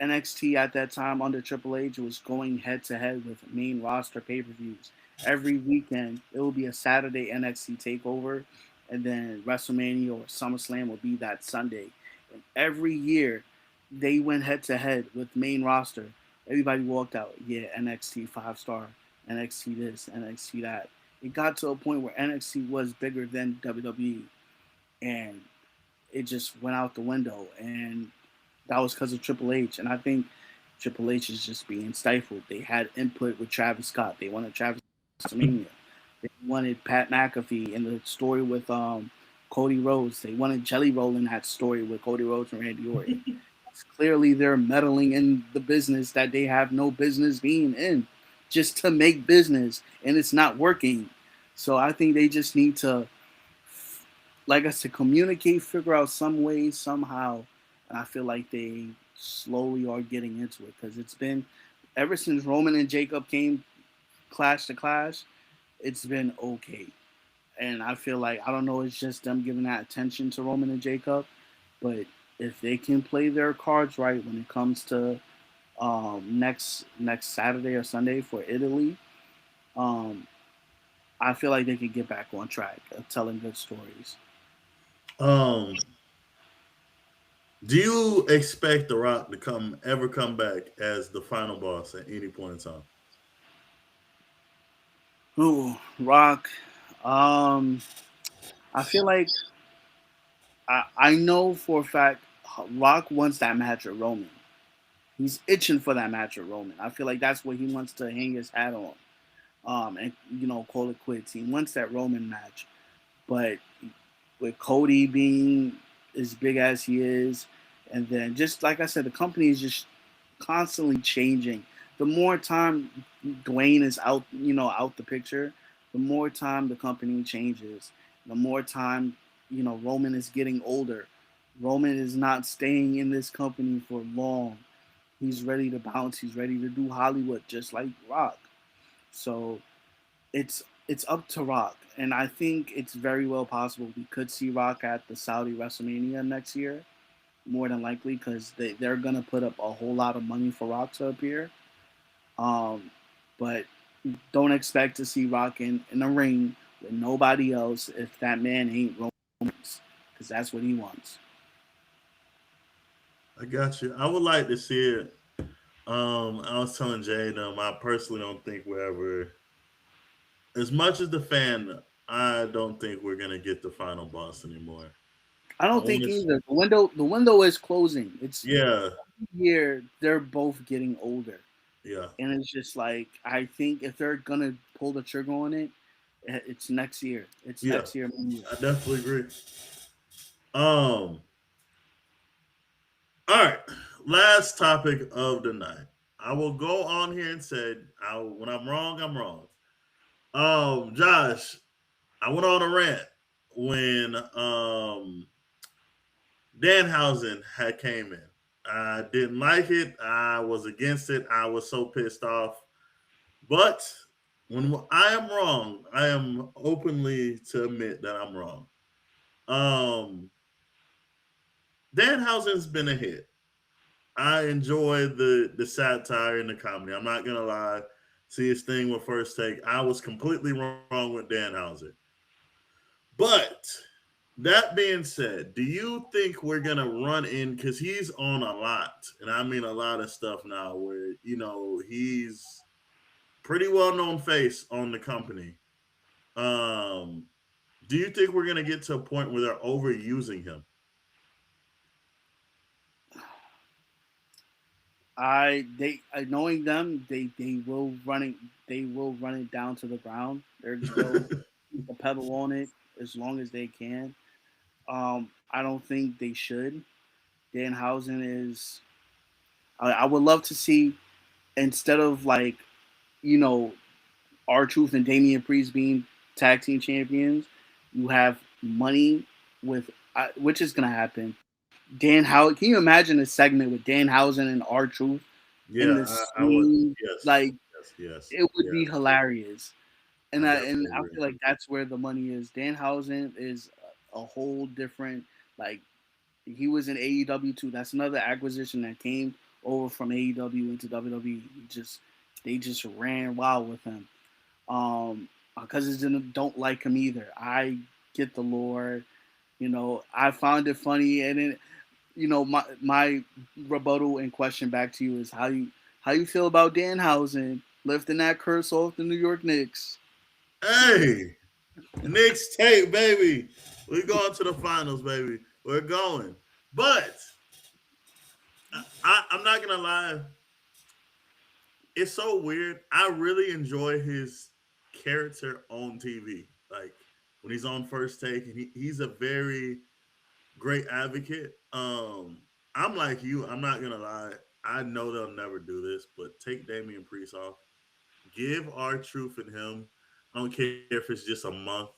NXT at that time under Triple H was going head to head with main roster pay per views. Every weekend, it will be a Saturday NXT takeover, and then WrestleMania or SummerSlam will be that Sunday. And every year, they went head to head with main roster. Everybody walked out, yeah, NXT 5 star, NXT this, NXT that. It got to a point where NXT was bigger than WWE, and it just went out the window. And that was because of Triple H. And I think Triple H is just being stifled. They had input with Travis Scott. They wanted Travis WrestleMania. They wanted Pat McAfee in the story with Cody Rhodes. They wanted Jelly Roll in that story with Cody Rhodes and Randy Orton. Clearly, they're meddling in the business that they have no business being in, just to make business, and it's not working. So I think they just need to, like I said, communicate, figure out some way, somehow. And I feel like they slowly are getting into it, because it's been ever since Roman and Jacob came clash to clash, it's been okay. And I feel like, I don't know, it's just them giving that attention to Roman and Jacob. But if they can play their cards right when it comes to next Saturday or Sunday for Italy, um, I feel like they could get back on track of telling good stories. Um, do you expect The Rock to come back as the final boss at any point in time? Ooh, Rock. Um, I feel like I know for a fact Rock wants that match with Roman. He's itching for that match with Roman. I feel like that's what he wants to hang his hat on. And call it quits. He wants that Roman match. But with Cody being as big as he is, and then just like I said, the company is just constantly changing. The more time Dwayne is out, out the picture, the more time the company changes. The more time, Roman is getting older. Roman is not staying in this company for long. He's ready to bounce. He's ready to do Hollywood, just like Rock. So it's up to Rock, and I think it's very well possible we could see Rock at the Saudi WrestleMania next year, more than likely, because they're gonna put up a whole lot of money for Rock to appear. Um, but don't expect to see Rock in a ring with nobody else if that man ain't Roman, because that's what he wants. I got you. I would like to see it. I was telling Jay, I personally don't think we're ever, as much as the fan, I don't think we're gonna get the final boss anymore. I I don't want think to, either. The window is closing. It's yeah, here. They're both getting older. yeah. And it's just like, I think if they're gonna pull the trigger on it, It's next year. It's Yeah, next year. I definitely agree. Um, all right, last topic of the night. I will go on here and say, when I'm wrong, I'm wrong. Josh, I went on a rant when Danhausen had came in. I didn't like it. I was against it. I was so pissed off. But when I am wrong, I am openly to admit that I'm wrong. Um, Danhausen's been a hit. I enjoy the satire and the comedy. I'm not gonna lie. See his thing with First Take. I was completely wrong with Danhausen. But that being said, do you think we're gonna run in because he's on a lot, and I mean a lot of stuff now where he's pretty well known face on the company. Um, do you think we're gonna get to a point where they're overusing him? Knowing them, they will run it down to the ground. They'll keep the pedal on it as long as they can. I don't think they should. Danhausen is. I would love to see, instead of like, you know, R-Truth and Damian Priest being tag team champions, you have money with which is gonna happen. Dan How Can you imagine a segment with Danhausen and R-Truth in Yeah, the I would. same, Yes, like, yes, yes, it would be yes. hilarious. I And definitely I agree. feel like that's where the money is. Danhausen is a whole different, like, he was in AEW too. That's another acquisition that came over from AEW into WWE. They just ran wild with him. My cousins don't like him either. I get the lore. I found it funny, and then my rebuttal and question back to you is how you feel about Danhausen lifting that curse off the New York Knicks. Hey, Knicks tape, baby. We're going to the finals, baby. We're going. But I'm not gonna lie. It's so weird. I really enjoy his character on TV. Like when he's on First Take, and he's a very great advocate. I'm like you. I'm not gonna lie. I know they'll never do this, but take Damian Priest off. Give our truth and him. I don't care if it's just a month,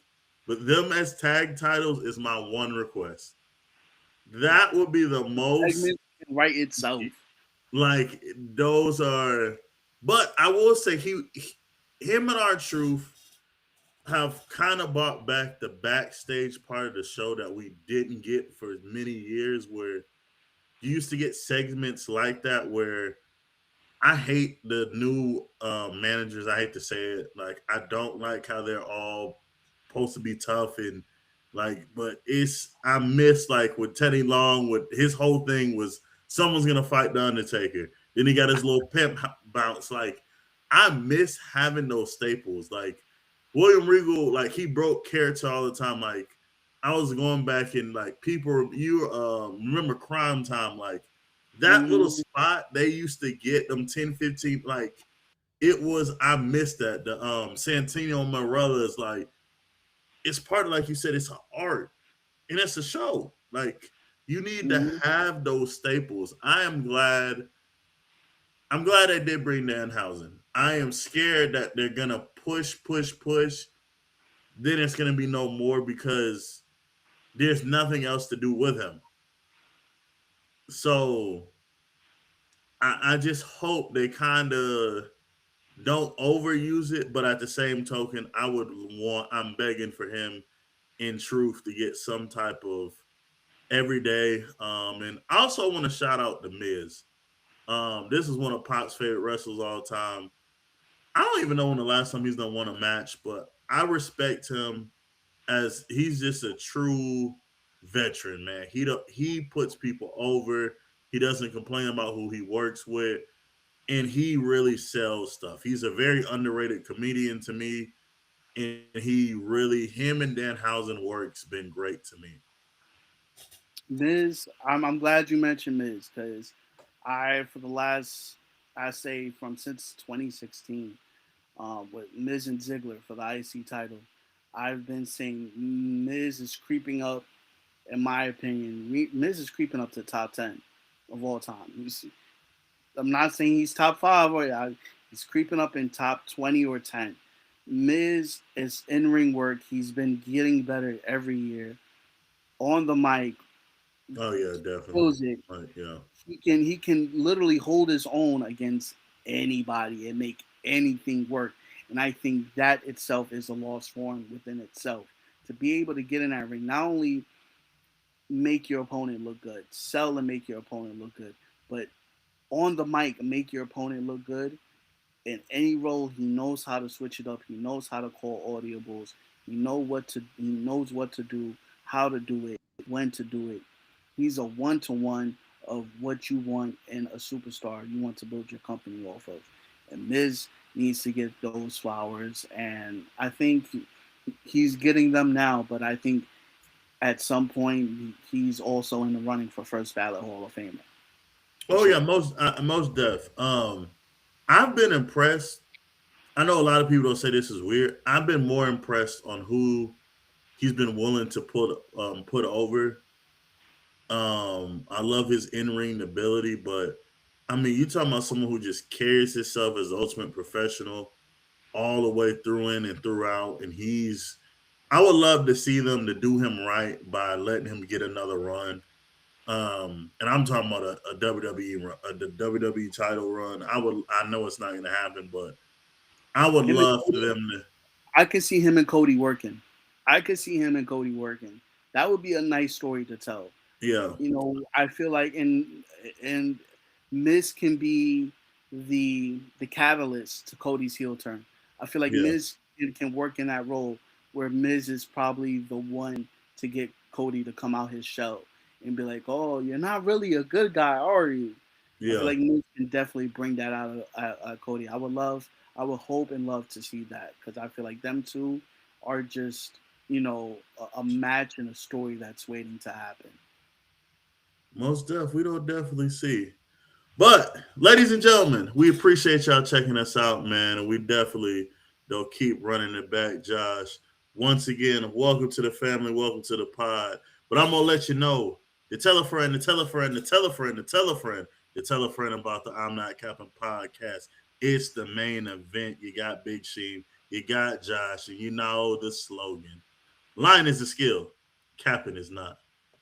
but them as tag titles is my one request. That would be the most Segment can write itself. like those are. But I will say him and our truth have kind of brought back the backstage part of the show that we didn't get for many years, where you used to get segments like that where I hate the new managers. I hate to say it. Like, I don't like how they're all supposed to be tough and but I miss like with Teddy Long. With his whole thing was someone's gonna fight the Undertaker. Then he got his little pimp bounce. Like, I miss having those staples. Like William Regal, like he broke character all the time. Like I was going back and like people, you remember Crime Time, like that little Mm-hmm. spot they used to get them 10, 15, like it was, I missed that. The Santino Marella is like, it's part of, like you said, it's an art and it's a show. Like you need to Mm-hmm. have those staples. I'm glad they did bring Danhausen. I am scared that they're gonna push, push, push. Then it's gonna be no more because there's nothing else to do with him. So I just hope they kind of don't overuse it, but at the same token, I'm begging for him in truth to get some type of everyday. And I also want to shout out the Miz. This is one of Pop's favorite wrestlers all time. I don't even know when the last time he's done won a match, but I respect him as he's just a true veteran, man. He puts people over. He doesn't complain about who he works with, and he really sells stuff. He's a very underrated comedian to me, and him and Danhausen work's been great to me. Miz, I'm glad you mentioned Miz because for the last, I say from since 2016, with Miz and Ziggler for the IC title. I've been saying Miz is creeping up. In my opinion, Miz is creeping up to top 10 of all time. I'm not saying he's top five or he's creeping up in top 20 or 10. Miz is in ring work. He's been getting better every year. On the mic, Oh yeah, definitely. kills it. Like, yeah. He can literally hold his own against anybody and make anything work. And I think that itself is a lost form within itself. To be able to get in that ring, not only make your opponent look good, sell and make your opponent look good, but on the mic make your opponent look good. In any role, he knows how to switch it up. He knows how to call audibles. He knows what to do, how to do it, when to do it. He's a one to one of what you want in a superstar you want to build your company off of. And Miz needs to get those flowers, and I think he's getting them now. But I think at some point he's also in the running for first ballot Hall of Famer for Oh yeah, sure. most def. I've been impressed. I know a lot of people don't say this is weird. I've been more impressed on who he's been willing to put over. I love his in ring ability, but I mean, you talking about someone who just carries himself as the ultimate professional all the way through in and throughout, and he's. I would love to see them to do him right by letting him get another run. And I'm talking about a WWE run, the WWE title run. I know it's not going to happen, but I would Him and love for Cody, them to. I could see him and Cody working. I could see him and Cody working. That would be a nice story to tell. Yeah, I feel like and Miz can be the catalyst to Cody's heel turn. I feel like yeah, Miz can work in that role where Miz is probably the one to get Cody to come out his shell and be like, "Oh, you're not really a good guy, are you?" I feel yeah. like Miz can definitely bring that out of Cody. I would hope and love to see that because I feel like them two are just a match and a story that's waiting to happen. Most def, we don't definitely see. But, ladies and gentlemen, we appreciate y'all checking us out, man. And we definitely they'll keep running it back, Josh. Once again, welcome to the family, welcome to the pod. But I'm gonna let you know to tell a friend, to tell a friend, to tell a friend, to tell a friend, to tell a friend about the I'm Not Capping podcast. It's the main event. You got Big Sheem, you got Josh, and you know the slogan. Line is a skill, capping is not.